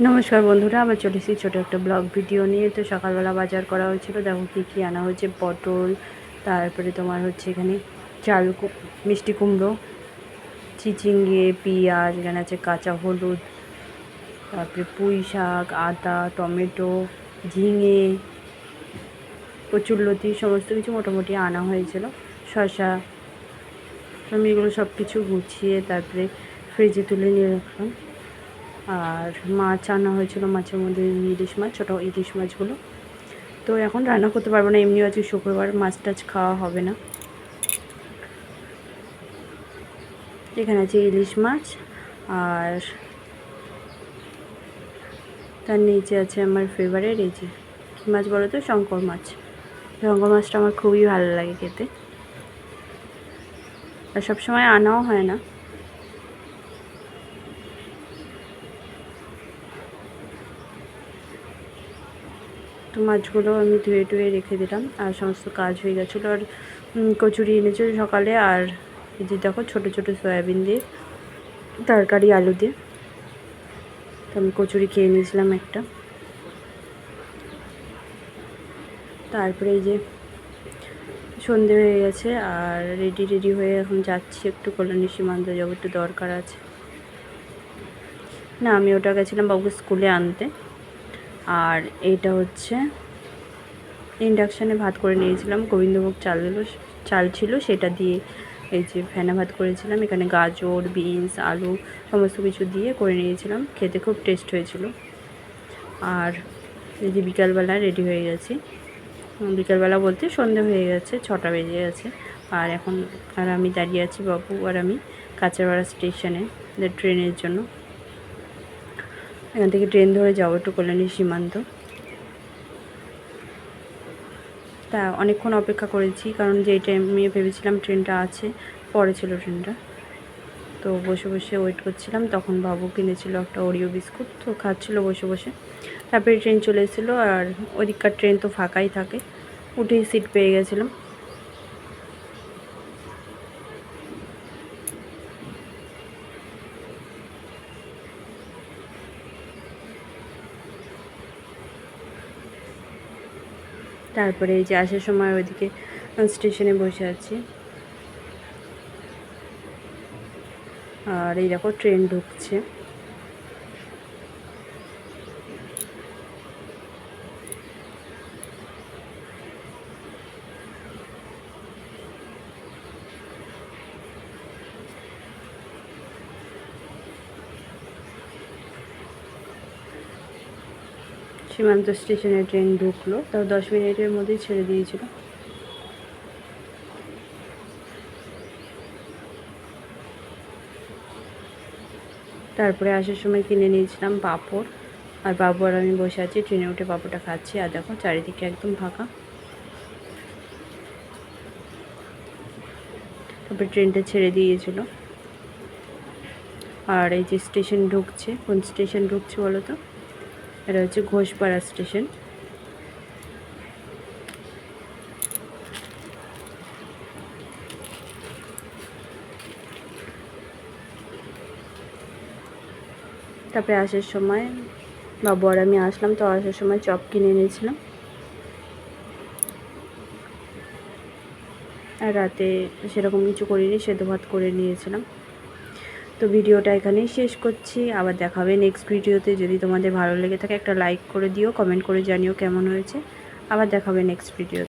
নমস্কার বন্ধুরা, আবার চলে এসেছি ছোটো একটা ব্লগ ভিডিও নিয়ে। তো সকালবেলা বাজার করা হয়েছিল, দেখো কী আনা হয়েছে। পটল, তারপরে তোমার হচ্ছে এখানে মিষ্টি কুমড়ো, চিচিঙ্গে, পেঁয়াজ, এখানে আছে কাঁচা হলুদ, তারপরে পুঁই শাক, আদা, টমেটো, ঝিঙে, কচুরলতি, সমস্ত কিছু মোটামুটি আনা হয়েছিল। শসা, আমি এগুলো সব কিছু গুছিয়ে তারপরে ফ্রিজে তুলে নিয়ে রাখলাম। আর মাছ আনা হয়েছিল, মাছের মধ্যে ইলিশ মাছ, ছোটো ইলিশ মাছগুলো। তো এখন রান্না করতে পারবো না, এমনিও আজকে শুক্রবার, মাছ টাছ খাওয়া হবে না। এখানে আছে ইলিশ মাছ, আর তার নিচে আছে আমার ফেভারিট, এই যে কী মাছ বলো তো, শঙ্কর মাছ। শঙ্কর মাছটা আমার খুবই ভালো লাগে খেতে, আর সবসময় আনাও হয় না। তো মাছগুলো আমি ধুয়ে টুয়ে রেখে দিলাম, আর সমস্ত কাজ হয়ে গেছিলো। আর কচুরি এনেছিল সকালে, আর এই যে দেখো ছোটো ছোটো সয়াবিন দিয়ে তরকারি, আলু দিয়ে। তো আমি কচুরি খেয়ে নিয়েছিলাম একটা। তারপরে এই যে সন্ধে হয়ে গেছে, আর রেডি হয়ে এখন যাচ্ছি, একটু কল্যাণী সীমান্ত যাবো, একটু দরকার আছে। না, আমি ওটা গেছিলাম বাবুকে স্কুলে আনতে। আর এইটা হচ্ছে ইন্ডাকশানে ভাত করে নিয়েছিলাম, গোবিন্দভোগ চাল ছিল, সেটা দিয়ে এই যে ফেনা ভাত করেছিলাম। এখানে গাজর, বিনস, আলু সমস্ত কিছু দিয়ে করে নিয়েছিলাম, খেতে খুব টেস্ট হয়েছিল। আর এই যে বিকালবেলা রেডি হয়ে গেছি, বিকালবেলা বলতে সন্ধে হয়ে গেছে, 6টা বেজে গেছে। আর আমি দাঁড়িয়ে আছি, বাবু আর আমি, কাঁচরাপাড়া স্টেশনে ট্রেনের জন্য। এখান থেকে ট্রেন ধরে যাবো একটু কল্যাণী সীমান্ত। তা অনেকক্ষণ অপেক্ষা করেছি, কারণ যেই টাইমে ভেবেছিলাম ট্রেনটা আছে, পরে ছিল ট্রেনটা। তো বসে বসে ওয়েট করছিলাম, তখন বাবু কিনেছিল একটা ওরিও বিস্কুট, তো খাচ্ছিল বসে বসে। তারপরে ট্রেন চলে এসেছিলো, আর ওদিককার ট্রেন তো ফাঁকাই থাকে, উঠেই সিট পেয়ে গেছিলাম। তারপরে এই যে আসার সময় ওইদিকে স্টেশনে বসে আছি, আর এই দেখো ট্রেন ঢুকছে। সীমান্ত স্টেশনে ট্রেন ঢুকলো, তাও 10 মিনিটের মধ্যেই ছেড়ে দিয়েছিল। তারপরে আসার সময় কিনে নিয়েছিলাম পাঁপড়, আর বাবু আর আমি বসে আছি, ট্রেনে উঠে পাঁপড়টা খাচ্ছি। আর দেখো চারিদিকে একদম ফাঁকা। তারপরে ট্রেনটা ছেড়ে দিয়েছিল, আর এই যে স্টেশন ঢুকছে। কোন স্টেশন ঢুকছে বলো তো? এটা হচ্ছে ঘোষপাড়া স্টেশন। তারপরে আসার সময় বাবু আর আমি আসলাম, তো আসার সময় চপ কিনে নিয়েছিলাম। আর রাতে সেরকম কিছু করিনি, সেদ্ধ ভাত করে নিয়েছিলাম। তো ভিডিওটা এখানেই শেষ করছি, আবার দেখা হবে নেক্সট ভিডিওতে। যদি তোমাদের ভালো লেগে থাকে একটা লাইক করে দিও, কমেন্ট করে জানিও কেমন হয়েছে। আবার দেখা হবে নেক্সট ভিডিও।